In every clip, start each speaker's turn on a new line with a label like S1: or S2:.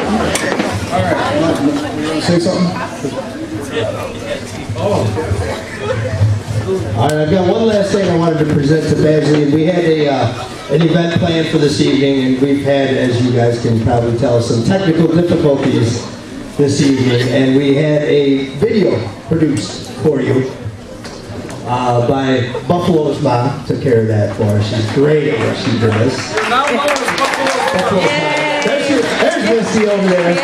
S1: All right. Say something?
S2: All right, I've got one last thing I wanted to present to Badgley. We had an event planned for this evening, and we've had, as you guys can probably tell, some technical difficulties this evening, and we had a video produced for you by Buffalo's mom. Took care of that for us. She's great at what she does. Buffalo's mom. There's Missy over there.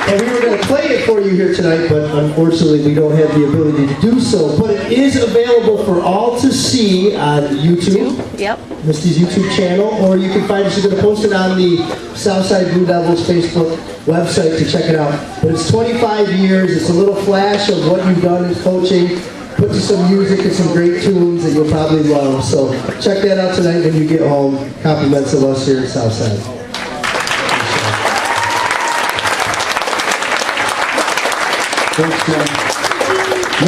S2: And we were going to play it for you here tonight, but unfortunately we don't have the ability to do so. But it is available for all to see on YouTube.
S3: Yep.
S2: Misty's YouTube channel, or you can find it. She's going to post it on the Southside Blue Devils Facebook website to check it out. But it's 25 years. It's a little flash of what you've done in coaching. Put to some music and some great tunes that you'll probably love. So check that out tonight when you get home. Compliments of us here at Southside.
S1: Thanks, John.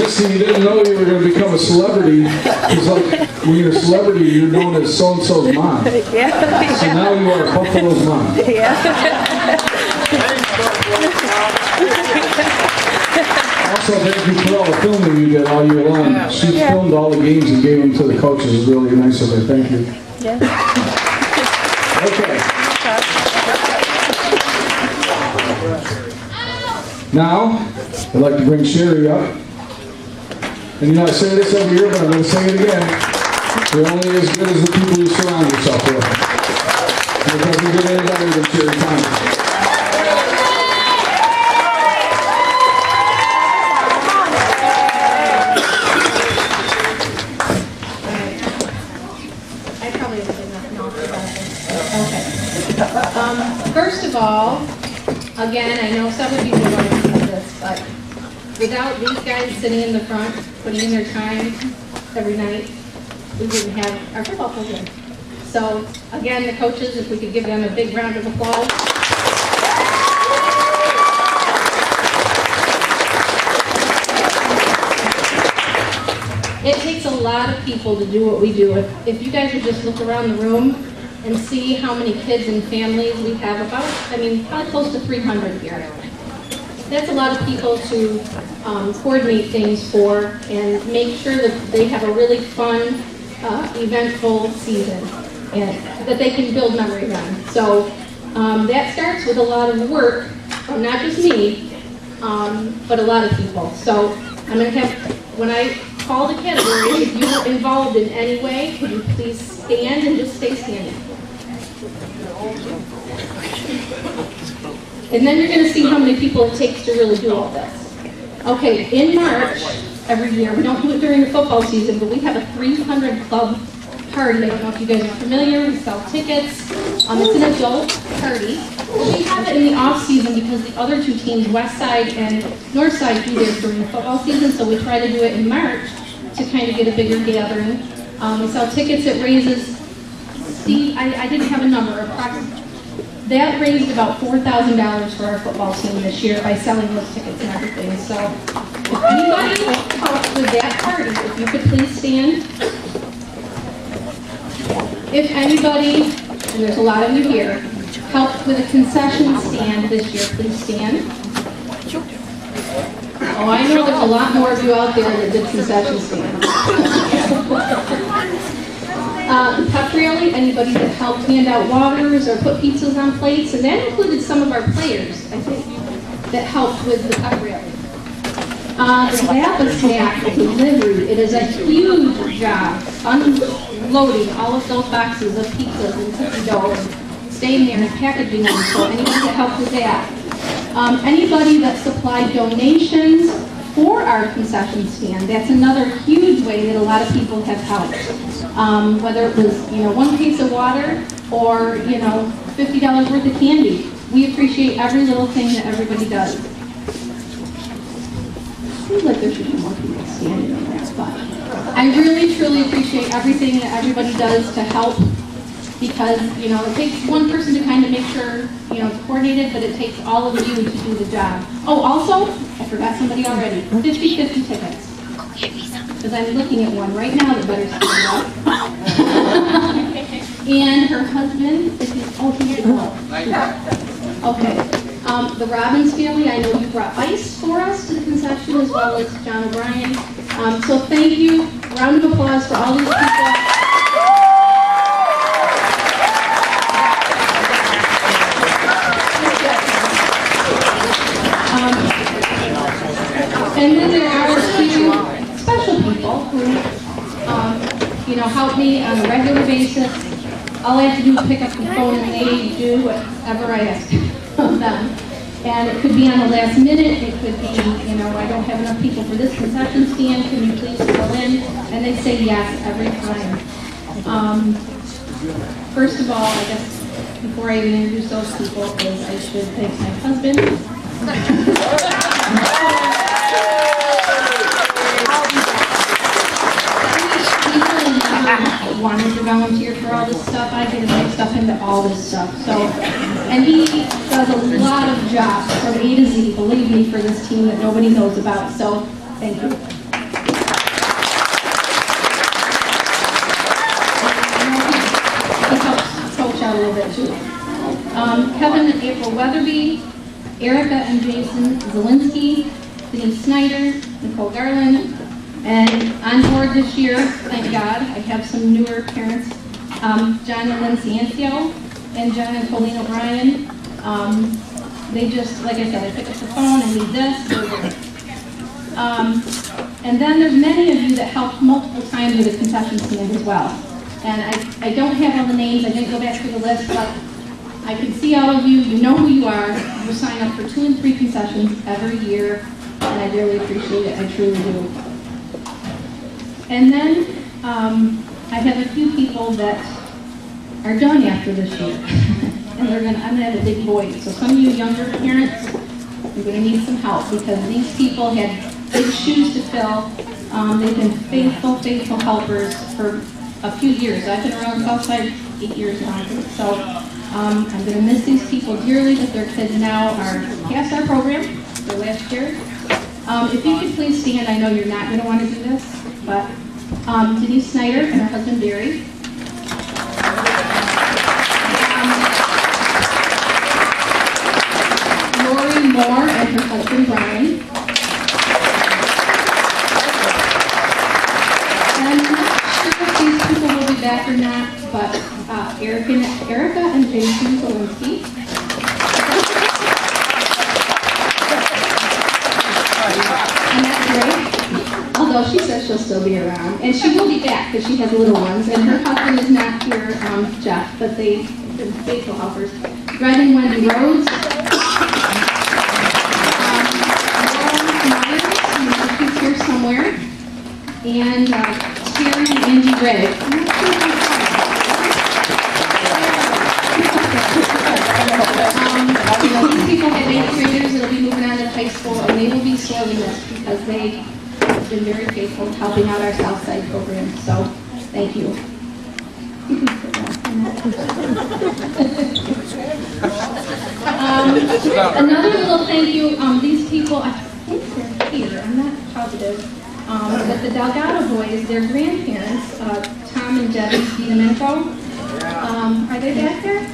S1: Missy, you didn't know you were going to become a celebrity. Because like, when you're a celebrity, you're known as so-and-so's mom.
S3: Yeah.
S1: So now you are Buffalo's mom.
S3: Yeah.
S1: Also, thank you for all the filming you did all year long. She filmed all the games and gave them to the coaches. It was really nice of her. Thank you.
S3: Yeah.
S1: Okay. Now, I'd like to bring Sherry up. And you know, I say this every year, but I'm going to say it again. You're only as good as the people you surround yourself with. And it doesn't get any better than Sherry Thomas.
S4: First of all, again, I know some of you don't want to see this, but without these guys sitting in the front, putting in their time every night, we wouldn't have our football program. So, again, the coaches, if we could give them a big round of applause. It takes a lot of people to do what we do. If you guys would just look around the room and see how many kids and families we have, probably close to 300 here. That's a lot of people to coordinate things for and make sure that they have a really fun, eventful season and that they can build memories on. So that starts with a lot of work from not just me, but a lot of people. So I'm going to have, when I call the category, if you were involved in any way, could you please stand and just stay standing. And then you're going to see how many people it takes to really do all this. Okay, in March, every year, we don't do it during the football season, but we have a 300 club party. I don't know if you guys are familiar, we sell tickets. It's an adult party. We have it in the off season because the other two teams, Westside and Northside, do theirs during the football season, so we try to do it in March to kind of get a bigger gathering. We sell tickets, it raises, Steve, I didn't have a number, approximately. That raised about $4,000 for our football team this year by selling those tickets and everything. So if anybody helped with that party, if you could please stand. If anybody, and there's a lot of you here, helped with a concession stand this year, please stand. Oh, I know there's a lot more of you out there that did concession stands. The pep rally, anybody that helped hand out waters or put pizzas on plates, and that included some of our players, I think, that helped with the pep rally. The Zappa snack delivery, it is a huge job unloading all of those boxes of pizzas and cookie dough and staying there and packaging them, so anybody that helped with that. Anybody that supplied donations for our concession stand, that's another huge way that a lot of people have helped. Whether it was, one case of water or, $50 worth of candy. We appreciate every little thing that everybody does. Seems like there should be more people standing on that, but I really, truly appreciate everything that everybody does to help because, it takes one person to kind of make sure, it's coordinated, but it takes all of you to do the job. Oh, also, I forgot somebody already, 50-50 tickets. Because I'm looking at one right now that better stand up. And her husband, he's Okay. The Robbins family, I know you brought ice for us to the concession as well as John O'Brien. So thank you. Round of applause for all these people. And then there are a few special people who, help me on a regular basis. All I have to do is pick up the phone and they do whatever I ask of them. And it could be on the last minute, it could be, I don't have enough people for this concession stand, can you please fill in? And they say yes every time. First of all, I guess, before I even introduce those people, is I should thank my husband. Wanted to volunteer for all this stuff. I get mixed up into all this stuff. And he does a lot of jobs from A to Z, believe me, for this team that nobody knows about. So, thank you. He helps coach out a little bit too. Kevin and April Weatherby, Erica and Jason Zielinski, Denise Snyder, Nicole Garland. And on board this year, thank God, I have some newer parents, John and Lynn Ciancio, and John and Colleen O'Brien. They just, like I said, I pick up the phone and need this, and then there's many of you that helped multiple times with the concession stand as well. And I don't have all the names, I didn't go back through the list, but I can see all of you, you know who you are. You sign up for 2 and 3 concessions every year, and I really appreciate it, I truly do. And then I have a few people that are done after this year. And I'm gonna have a big void. So some of you younger parents, you're gonna need some help because these people had big shoes to fill. They've been faithful helpers for a few years. I've been around Southside 8 years now. So I'm gonna miss these people dearly, but their kids now are past our program, their last year. If you could please stand, I know you're not gonna wanna do this. But Denise Snyder and her husband Barry. Lori Moore and her husband Brian. And I'm not sure if these people will be back or not, but Erica and Jason Zielinski. And that's great. Although she says she'll still be around. And she will be back because she has little ones. And her husband is not here, Jeff, but they've been faithful helpers. Greg and Wendy Rhodes. She's here somewhere. And Terry and Angie Gray. These people have 8th graders that'll be moving on to high school, and they will be sorely missed because they have been very faithful helping out our Southside program. So, thank you. Another little thank you. These people, I think they're here. I'm not positive. But the Delgado boys, their grandparents, Tom and Debbie DiDomenico, are they back there?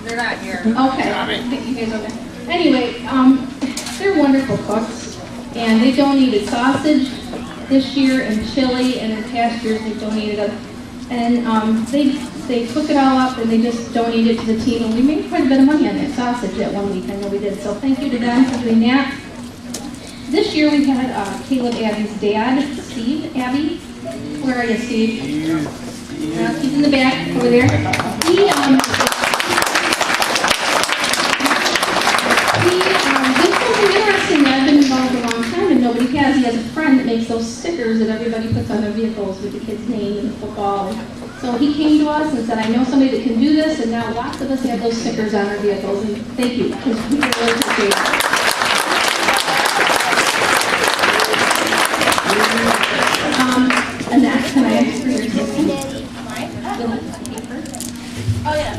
S3: They're not here.
S4: Okay. I think you guys okay. Anyway, they're wonderful cooks, and they donated sausage this year and chili, and in past years they donated a, and they cook it all up and they just donate it to the team, and we made quite a bit of money on that sausage that one week. I know we did. So thank you to them for doing that. This year we had Caleb Abby's dad, Steve Abby. Where are you, Steve? He's in the back over there. He did something interesting that I've been involved a long time and nobody has. He has a friend that makes those stickers that everybody puts on their vehicles with the kid's name and the football. So he came to us and said, I know somebody that can do this, and now lots of us have those stickers on our vehicles, and thank you, because we really appreciate it. Annette, can I ask for your assistance?
S3: Oh, yeah.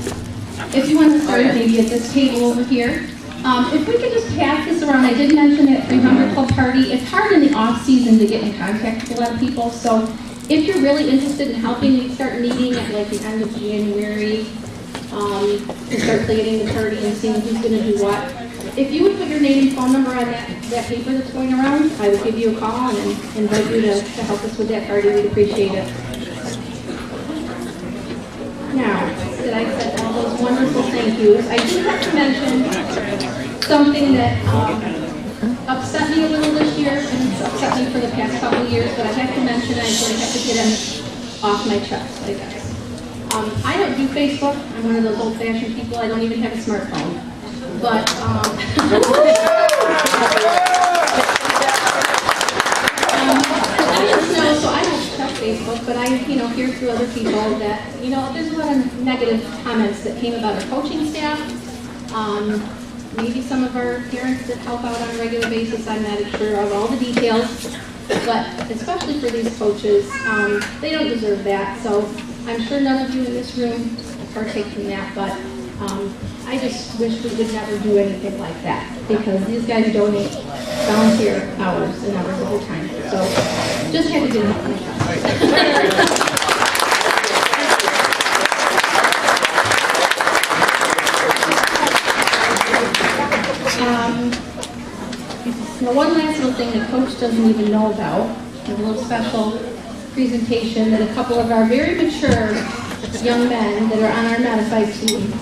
S4: If you want to start maybe at this table over here. If we could just pass this around, I did mention at 300 Club Party, it's hard in the off season to get in contact with a lot of people, so if you're really interested in helping, we start meeting at like the end of January, and start creating the party and seeing who's going to do what. If you would put your name and phone number on that paper that's going around, I would give you a call and invite you to help us with that party. We'd appreciate it. Now, that I said all those wonderful thank yous, I do have to mention something that upset me a little this year, and it's upset me for the past couple of years, but I have to mention it. I sort of have to get it off my chest, I guess. I don't do Facebook. I'm one of those old-fashioned people. I don't even have a smartphone. But, so I don't check Facebook, but I, hear through other people that, there's a lot of negative comments that came about our coaching staff. Maybe some of our parents that help out on a regular basis. I'm not sure of all the details, but especially for these coaches, they don't deserve that. So I'm sure none of you in this room partake in that, but I just wish we would never do anything like that, because these guys donate volunteer hours and hours of their time. So just had to get it off my chest. Now, one last little thing the coach doesn't even know about, a little special presentation that a couple of our very mature young men that are on our modified team.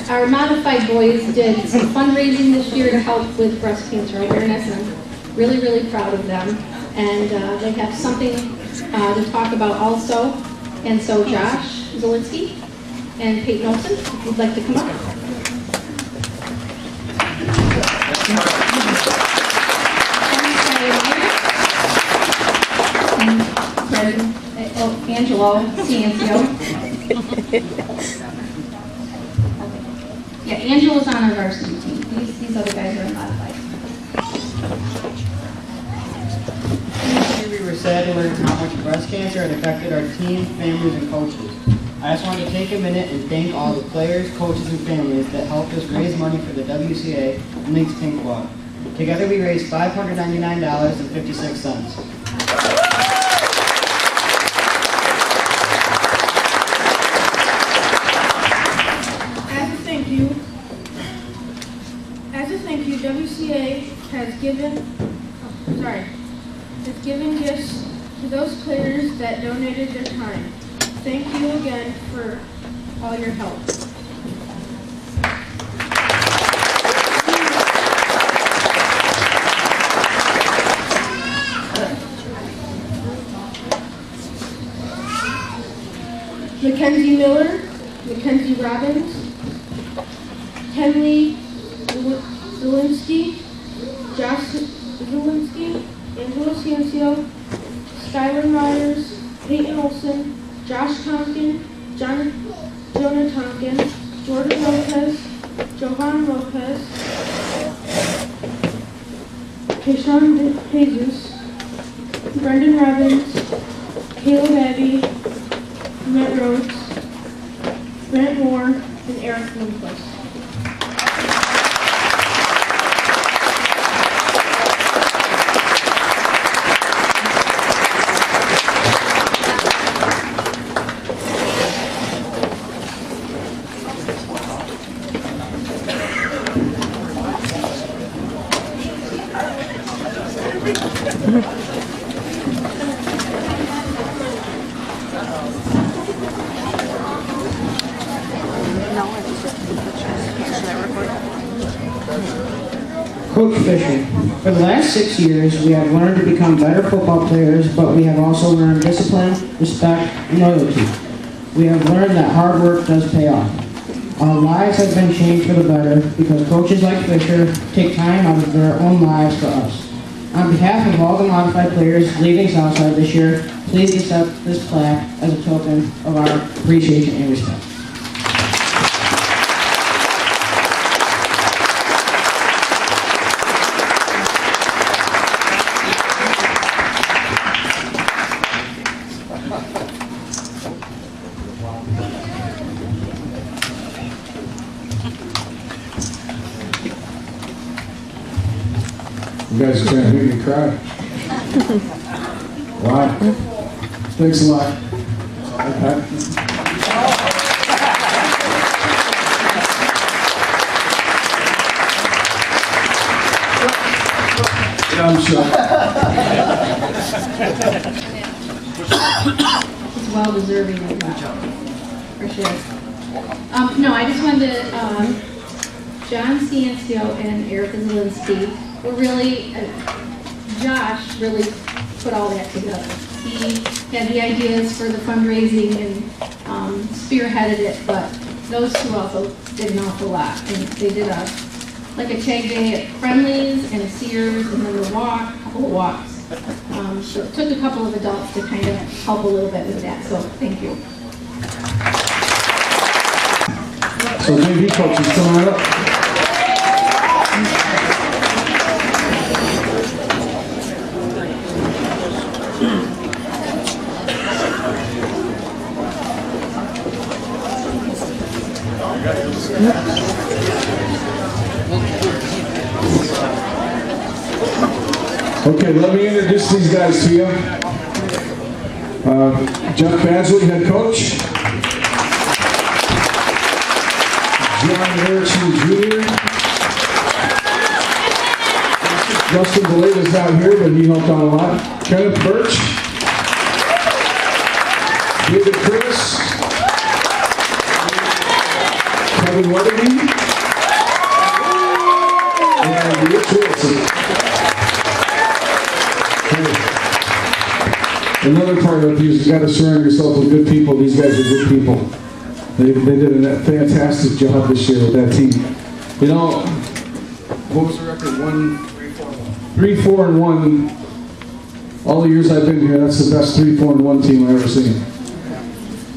S4: Our modified boys did some fundraising this year to help with breast cancer awareness, and I'm really, really proud of them. And they have something to talk about also. And so Josh Zielinski and Peyton Olson, if you'd like to come up. Angelo Ciancio. Yeah, Angelo's on our varsity team. These other guys are in modified.
S5: We were sad to learn how much breast cancer had affected our team, families, and coaches. I just wanted to take a minute and thank all the players, coaches, and families that helped us raise money for the WCA and Links Pink Walk. Together we raised $599.56.
S6: As a thank you, WCA has given gifts to those players that donated their time. Thank you again for all your help. Mackenzie Miller, Mackenzie Robbins, Henley Zielinski, Josh Zielinski, Angelo Ciancio, Skylar Myers, Peyton Olson, Josh Tonkin, Jonah Tonkin, Jordan Lopez, Johan Lopez, Keyshawn Jesus, Brendan Robbins, Caleb Abbey, Matt Rhodes, Brent Moore, and Eric Lindquist.
S7: Coach Fisher, for the last 6 years, we have learned to become better football players, but we have also learned discipline, respect, and loyalty. We have learned that hard work does pay off. Our lives have been changed for the better because coaches like Fisher take time out of their own lives for us. On behalf of all the modified players leaving Southside this year, please accept this plaque as a token of our appreciation and respect.
S1: You guys are trying to make me cry. Wow. Thanks a lot. I'm sure.
S4: It's well deserving of that, for sure. No, I just wanted to, John Ciancio and Erica Zielinski were really, Josh really put all that together. He had the ideas for the fundraising and spearheaded it, but those two also did an awful lot. And they did a tag day at Friendly's and a Sears, and then a couple of walks. So it took a couple of adults to kind of help a little bit with that, so thank you.
S1: So JV coaches, come on up. Okay, let me introduce these guys to you. Jeff Badgley, head coach. John Erickson Jr. Justin Valeta's not here, but he helped out a lot. Kenneth Birch. David Curtis. Kevin Weatherby. And Rich Wilson. Another part of you've got to surround yourself with good people. These guys are good people. They did a fantastic job this year with that team. You know, what was the record? 3-4-1. All the years I've been here, that's the best 3-4-1 team I've ever seen.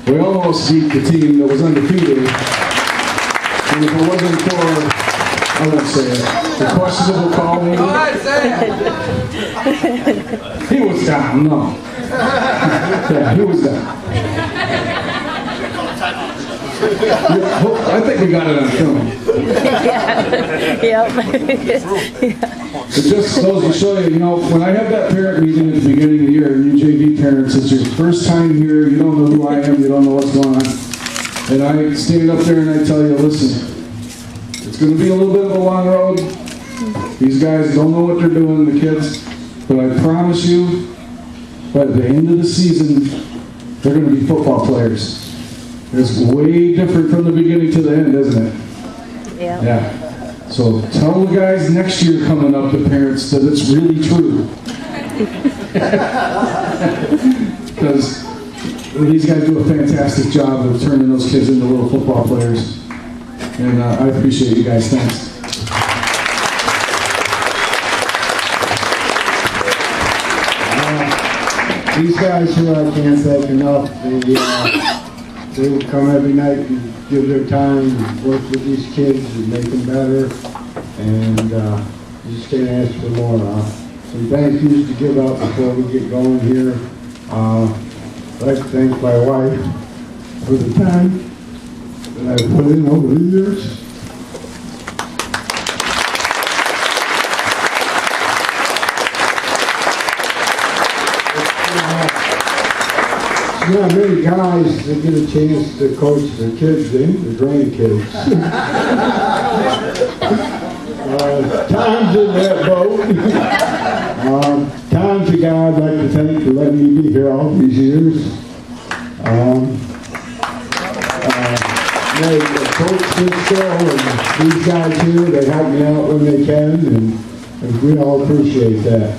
S1: We almost beat the team that was undefeated. And if it wasn't for, I won't say it, the questionable call maybe. He was down, no. Yeah, he was down. I think we got it on film. It just goes to show you, when I have that parent meeting at the beginning of the year, you JV parents, it's your first time here, you don't know who I am, you don't know what's going on. And I stand up there and I tell you, listen, it's going to be a little bit of a long road. These guys don't know what they're doing, the kids, but I promise you, by the end of the season, they're going to be football players. It's way different from the beginning to the end, isn't it? Yeah. So tell the guys next year coming up, the parents, that it's really true. Because these guys do a fantastic job of turning those kids into little football players. And I appreciate you guys. Thanks.
S8: These guys here, I can't thank enough. They will come every night and give their time and work with these kids and make them better. And you just can't ask for more. Some thank yous to give out before we get going here. I'd like to thank my wife for the time that I've put in over the years. Not many guys that get a chance to coach their kids and the grandkids. Tom's in that boat. Tom's a guy I'd like to thank for letting me be here all these years. They coach this show, and these guys here, they help me out when they can, and we all appreciate that.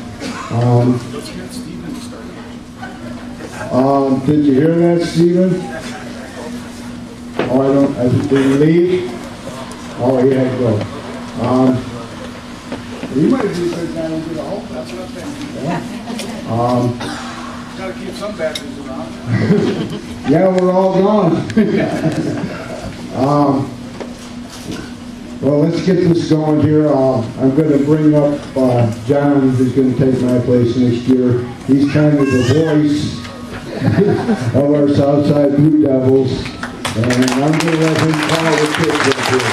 S8: Did you hear that, Stephen? Oh, did he leave? Oh, he had to go. You might be good down into the hole. That's what I'm thinking. Gotta keep some batteries around. Yeah, we're all gone. Well, let's get this going here. I'm going to bring up John, who's going to take my place next year. He's kind of the voice of our Southside Blue Devils, and I'm going to let him call the kids up here.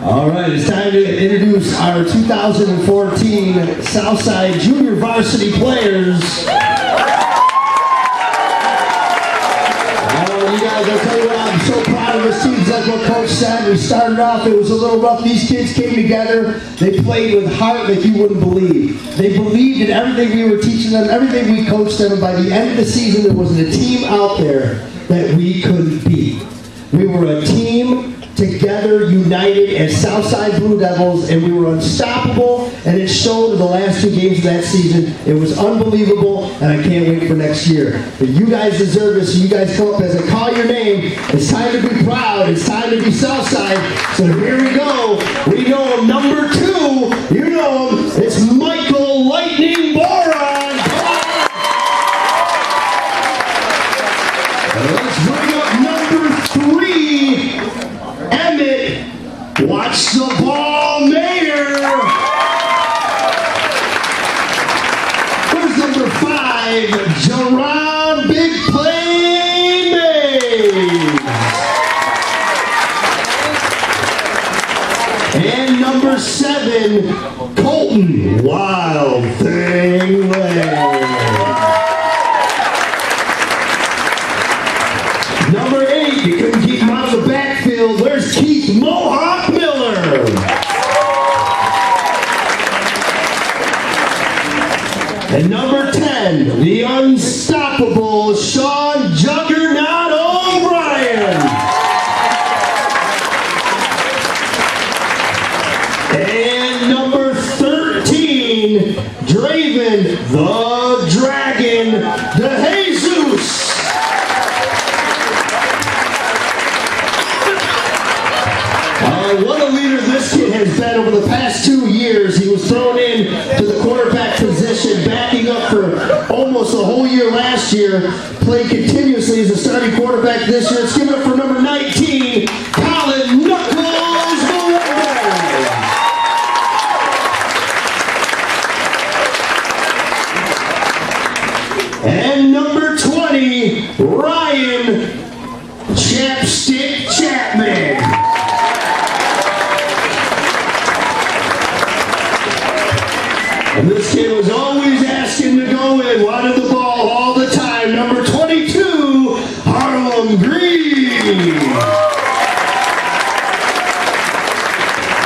S2: All right, it's time to introduce our 2014 Southside Junior Varsity players. You guys, I'll tell you what, I'm so proud said, we started off, it was a little rough. These kids came together. They played with heart like you wouldn't believe. They believed in everything we were teaching them, everything we coached them. And by the end of the season, there wasn't a team out there that we couldn't beat. We were a team together, united as Southside Blue Devils, and we were unstoppable, and it showed in the last 2 games of that season. It was unbelievable, and I can't wait for next year. But you guys deserve this, so you guys come up as I call your name. It's time to be proud. It's time to be Southside. So here we go. We know him, number 2. You know him. It's Michael Lightning Boron. Let's bring up number 3. Emmett, watch the ball, Mayor. Where's number 5? Jerron, big play, Mays. And number 7, Colton, wild thing, Lane. Number 8, you couldn't keep him out of the backfield. Where's Keith Mohawk Miller? And number 10, the unstoppable Sean Juggernaut O'Brien. And number 13, Draven the Dragon DeJesus. What a leader this kid has been over the past 2 years. He was thrown in to the quarterback position, backing up for almost the whole year last year, played continuously as a starting quarterback this year. Let's give it up for number 19, Colin Knuckles Melendez. And number 20, Ryan Chapstick Chapman. And this kid was always asking to go in, wanted the ball all the time. Number 22, Harlem Green.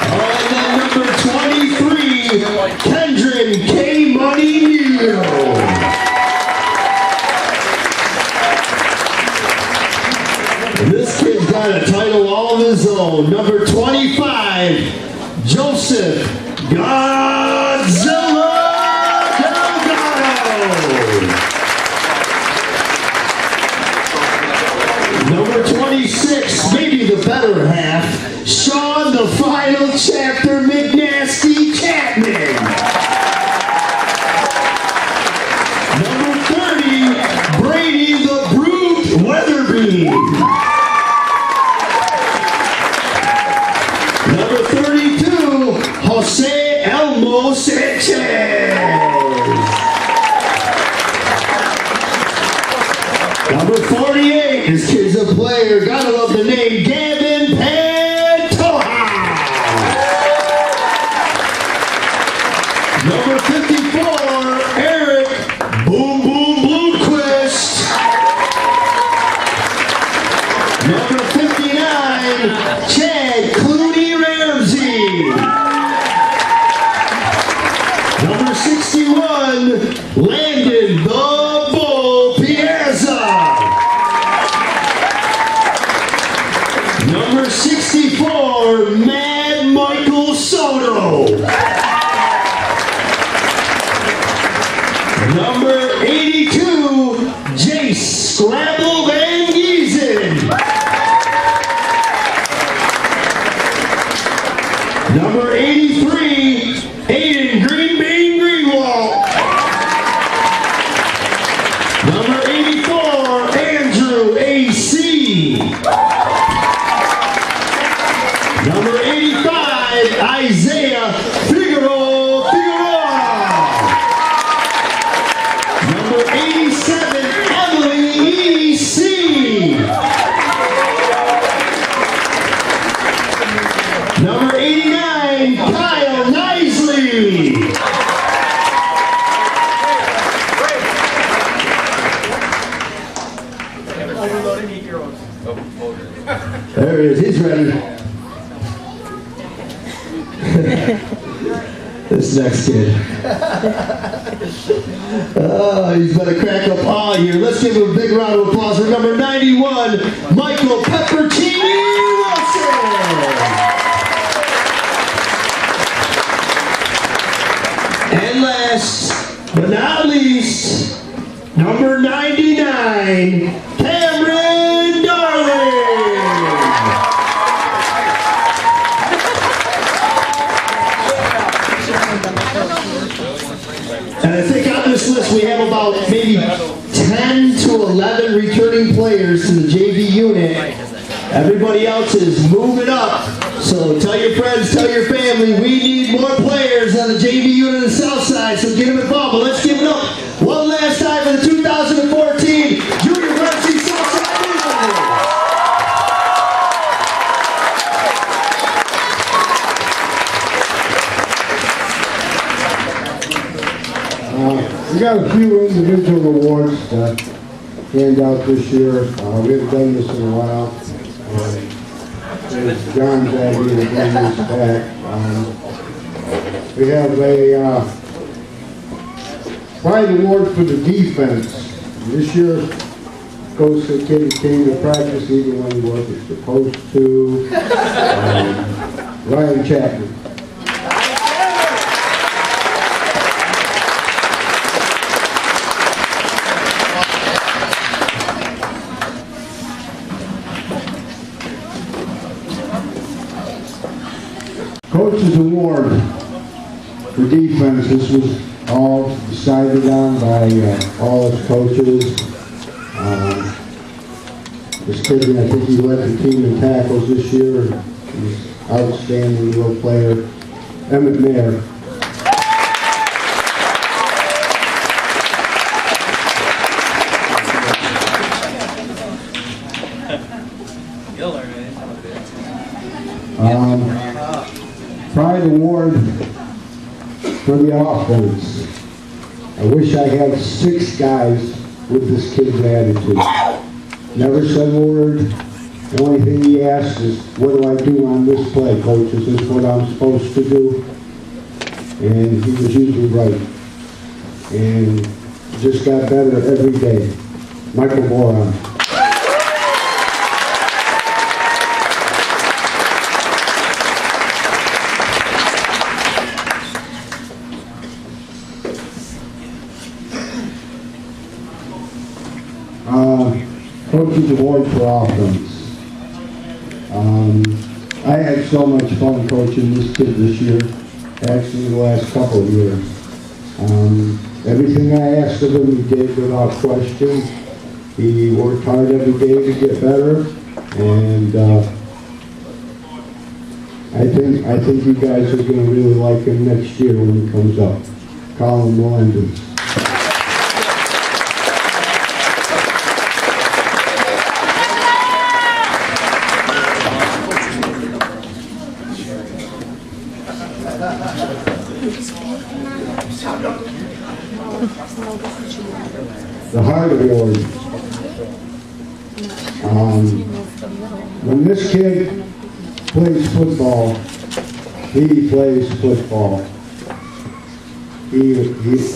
S2: And then number 23, Kendron K. Money Neal. And this kid's got a title all of his own. Number 25, Joseph Godzilla Delgado. Number 26, maybe the better half, Sean the Final Chapter McNasty Chapman. Number 30, Brady the Brute Weatherby. Number 32, Jose Elmo Sanchez. Number 48, this kid's a player. Gotta love the name, Gavin Pantoja. Number 54, Eric Boom Boom Bloomquist. Number 59, Chad Clooney Ramsey. Number 61, Landon the Bull Piazza. Number 64, Mad Michael Soto. Number 82, Jace Scrabble Van Giesen. Number 83, Aiden Green Bean Greenwald. Number 84, Andrew A.C. Number 85, Isaiah Figueroa. Number 87, Emily E.C. Number 89, Kyle Nisley. There he is, he's ready. This next kid. Oh, he's going to crack up all year. Let's give him a big round of applause for number 91, Michael Peppertini Wilson. And last but not least, number 99, Cameron Darling. And I think on this list we have about maybe 10 to 11 returning players to the JV unit. Everybody else is moving up. So tell your friends, tell your family, we need more players on the JV unit of Southside, so get them involved. But let's give it up one last time for the 2014 Junior Varsity Southside Baseball.
S8: We got a few individual awards to hand out this year. We haven't done this in a while. John's idea to bring this back. We have a Pride Award for the defense. This year goes to the kid who came to practice even when he wasn't supposed to. Ryan Chapman. Coach's Award for defense. This was all decided on by all his coaches. This kid, I think he led the team in tackles this year. He's outstanding little player. Emmett Mayer. Pride Award for the offense. I wish I had 6 guys with this kid's attitude. Never said a word. The only thing he asked is, what do I do on this play, coach? Is this what I'm supposed to do? And he was usually right. And just got better every day. Michael Boron. Coach's Award for offense. I had so much fun coaching this kid this year, actually the last couple of years. Everything I asked of him he did without question. He worked hard every day to get better, and I think you guys are going to really like him next year when he comes up. Colin Melendez. The Heart Award. When this kid plays football, he plays football. He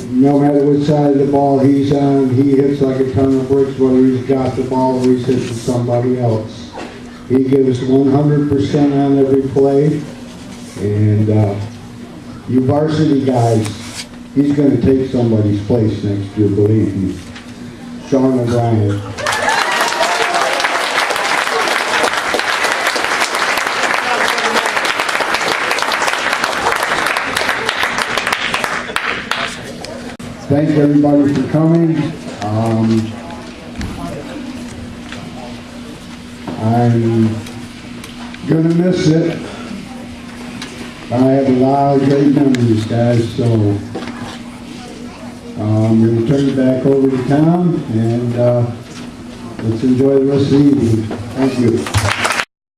S8: no matter what side of the ball he's on, he hits like a ton of bricks, whether he's got the ball or he's hitting somebody else. He gives 100% on every play, and you varsity guys, he's going to take somebody's place next year, believe me. Sean O'Brien. Thank everybody for coming. I'm going to miss it. I have a lot of great memories, guys, so I'm going to turn it back over to Tom, and let's enjoy the rest of the evening. Thank you.